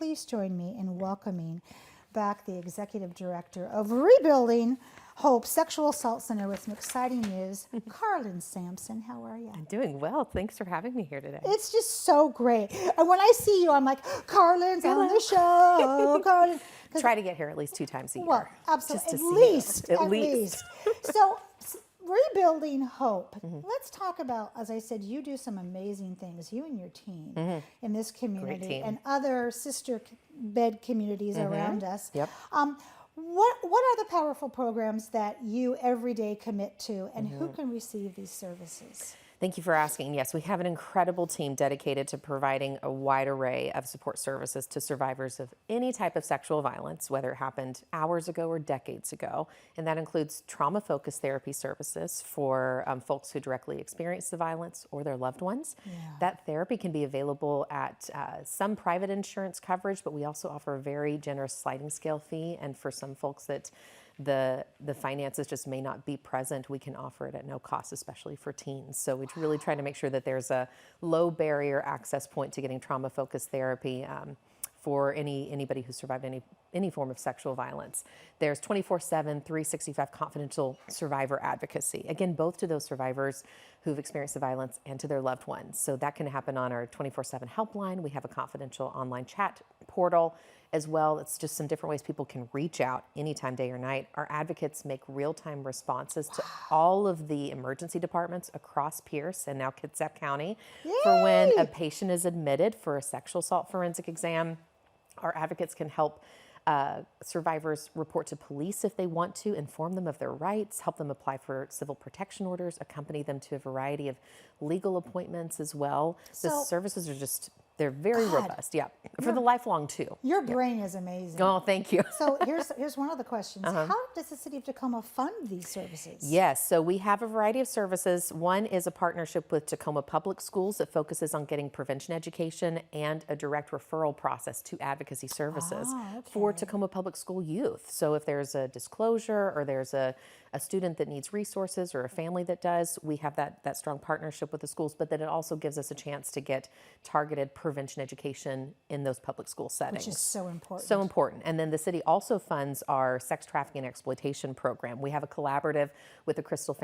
please join me in welcoming back the Executive Director of Rebuilding Hope Sexual Assault Center with some exciting news, Carlin Sampson. How are you? I'm doing well. Thanks for having me here today. It's just so great. And when I see you, I'm like, Carlin's on the show. Carlin. Try to get here at least 2 times a year. Well, absolutely. Just At least. So, Rebuilding Hope. Let's talk about, as I said, you do some amazing things, you and your team in this community and other sister bed communities around us. Yep. What are the powerful programs that you every day commit to, and who can receive these services? Thank you for asking. Yes, we have an incredible team dedicated to providing a wide array of support services to survivors of any type of sexual violence, whether it happened hours ago or decades ago. And that includes trauma-focused therapy services for folks who directly experience the violence or their loved ones. Yeah. That therapy can be available at some private insurance coverage, but we also offer a very generous sliding scale fee. And for some folks that the finances just may not be present, we can offer it at no cost, especially for teens. So we really try to make sure that there's a low barrier access point to getting trauma-focused therapy for anybody who survived any form of sexual violence. There's 24/7, 365 confidential survivor advocacy. Again, both to those survivors who've experienced the violence and to their loved ones. So that can happen on our 24/7 helpline. We have a confidential online chat portal as well. It's just some different ways people can reach out anytime, day or night. Our advocates make real-time responses to all of the emergency departments across Pierce and now Kitsap County for when a patient is admitted for a sexual assault forensic exam. Our advocates can help survivors report to police if they want to, inform them of their rights, help them apply for civil protection orders, accompany them to a variety of legal appointments as well. The services are just, they're very robust, for the lifelong too. Your brain is amazing. Oh, thank you. So here's one of the questions. How does the City of Tacoma fund these services? Yes, so we have a variety of services. One is a partnership with Tacoma Public Schools that focuses on getting prevention education and a direct referral process to advocacy services for Tacoma Public School youth. So if there's a disclosure or there's a student that needs resources or a family that does, we have that strong partnership with the schools, but then it also gives us a chance to get targeted prevention education in those public school settings. Which is so important. So important. And then the city also funds our sex trafficking and exploitation program. We have a collaborative with the Crystal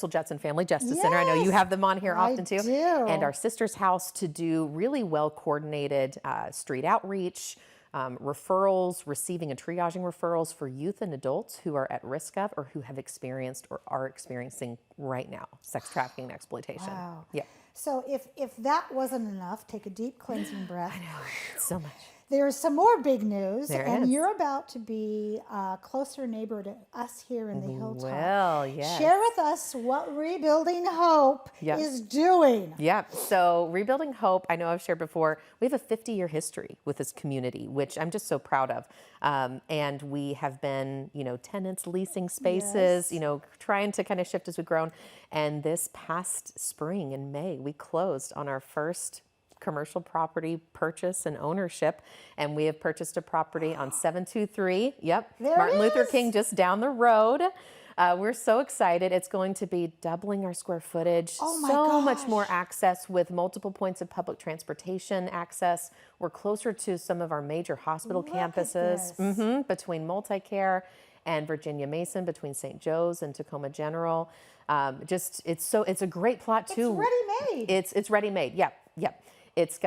Jetson Family Justice Center. I know you have them on here often too. I do. And our sister's house to do really well coordinated street outreach, referrals, receiving and triaging referrals for youth and adults who are at risk of or who have experienced or are experiencing right now sex trafficking and exploitation. Wow. Yeah. So if that wasn't enough, take a deep cleansing breath. I know, so much. There's some more big news, There is. You're about to be a closer neighbor to us here in the Hilltop. Well, yes. Share with us what Rebuilding Hope is doing. Yep. So Rebuilding Hope, I know I've shared before, we have a 50-year history with this community, which I'm just so proud of. And we have been, tenants leasing spaces, trying to kind of shift as we've grown. And this past spring in May, we closed on our first commercial property purchase and ownership, and we have purchased a property on 723. Martin Luther King just down the road. We're so excited. It's going to be doubling our square footage, so much more access with multiple points of public transportation access. We're closer to some of our major hospital campuses, between Multicare and Virginia Mason, between St. Joe's and Tacoma General. It's a great plot too. It's ready-made. It's ready-made. Yep. It's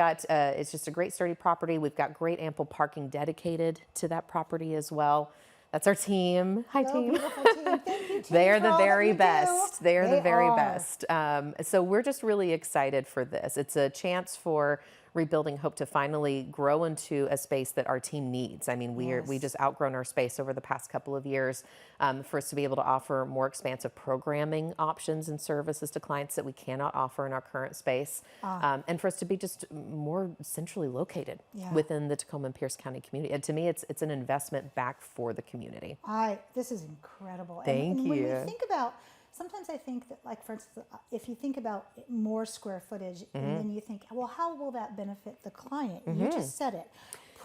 just a great sturdy property. We've got great ample parking dedicated to that property as well. That's our team. Hi, team. Beautiful team. Thank you, team. They are the very best. They are the very are. best. So we're just really excited for this. It's a chance for Rebuilding Hope to finally grow into a space that our team needs. I mean, we just outgrown our space over the past couple of years for us to be able to offer more expansive programming options and services to clients that we cannot offer in our current space, and for us to be just more centrally located within the Tacoma and Pierce County community. And to me, it's an investment back for the community. This is incredible. Thank you. When we think about, sometimes I think that, like, for instance, if you think about more square footage, and then you think, well, how will that benefit the client? You just said it.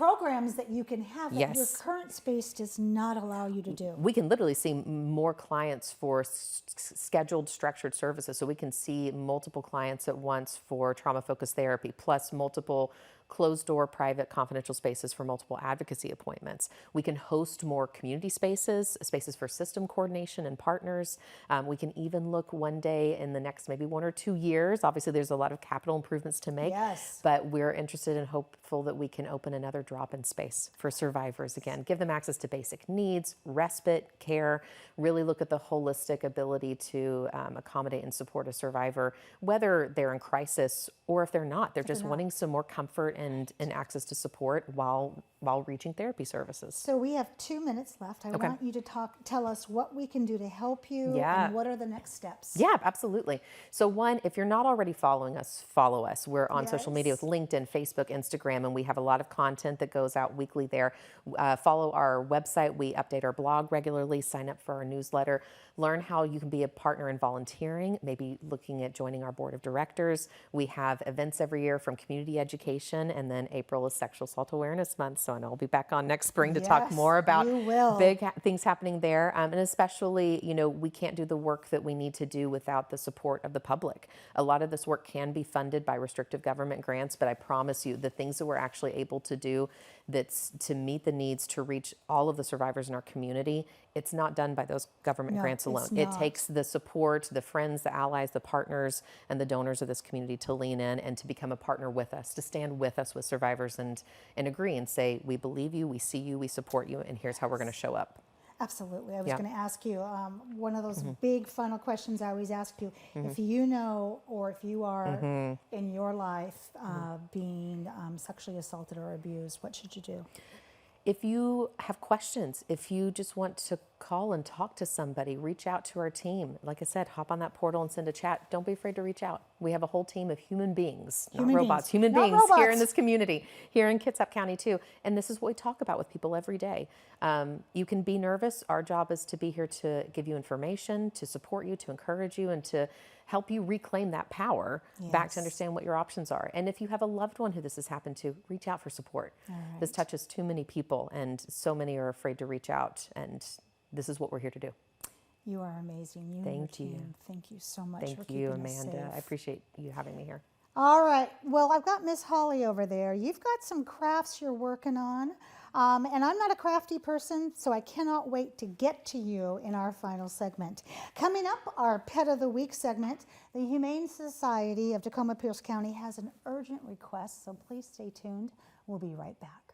Programs that you can have that your current space does not allow you to do. We can literally see more clients for scheduled structured services. So we can see multiple clients at once for trauma-focused therapy, plus multiple closed-door, private, confidential spaces for multiple advocacy appointments. We can host more community spaces, spaces for system coordination and partners. We can even look one day in the next maybe 1 or 2 years. Obviously, there's a lot of capital improvements to make, Yes. but we're interested and hopeful that we can open another drop-in space for survivors again, give them access to basic needs, respite, care, really look at the holistic ability to accommodate and support a survivor, whether they're in crisis or if they're not. They're just wanting some more comfort and access to support while reaching therapy services. So we have 2 minutes left. I want you to tell us what we can do to help you and what are the next steps. Yeah, absolutely. So one, if you're not already following us, follow us. We're on social media with LinkedIn, Facebook, Instagram, and we have a lot of content that goes out weekly there. Follow our website. We update our blog regularly. Sign up for our newsletter. Learn how you can be a partner in volunteering, maybe looking at joining our board of directors. We have events every year from community education, and then April is Sexual Assault Awareness Month. So I know I'll be back on next spring to talk more about big things happening there. And especially, you know, we can't do the work that we need to do without the support of the public. A lot of this work can be funded by restrictive government grants, but I promise you the things that we're actually able to do that's to meet the needs to reach all of the survivors in our community, it's not done by those government grants alone. It takes the support, the friends, the allies, the partners, and the donors of this community to lean in and to become a partner with us, to stand with us with survivors and agree and say, we believe you, we see you, we support you, and here's how we're going to show up. Absolutely. I was going to ask you one of those big final questions I always ask you. If you know or if you are in your life being sexually assaulted or abused, what should you do? If you have questions, if you just want to call and talk to somebody, reach out to our team. Like I said, hop on that portal and send a chat. Don't be afraid to reach out. We have a whole team of human beings, not robots, human beings here in this community, here in Kitsap County too. And this is what we talk about with people every day. You can be nervous. Our job is to be here to give you information, to support you, to encourage you, and to help you reclaim that power back to understand what your options are. And if you have a loved one who this has happened to, reach out for support. This touches too many people, and so many are afraid to reach out, and this is what we're here to do. You are amazing. You Thank you. Thank you so much for Thank you, keeping us Amanda. safe. I appreciate you having me here. All right. Well, I've got Miss Holly over there. You've got some crafts you're working on. And I'm not a crafty person, so I cannot wait to get to you in our final segment. Coming up, our Pet of the Week segment. The Humane Society of Tacoma Pierce County has an urgent request, so please stay tuned. We'll be right back.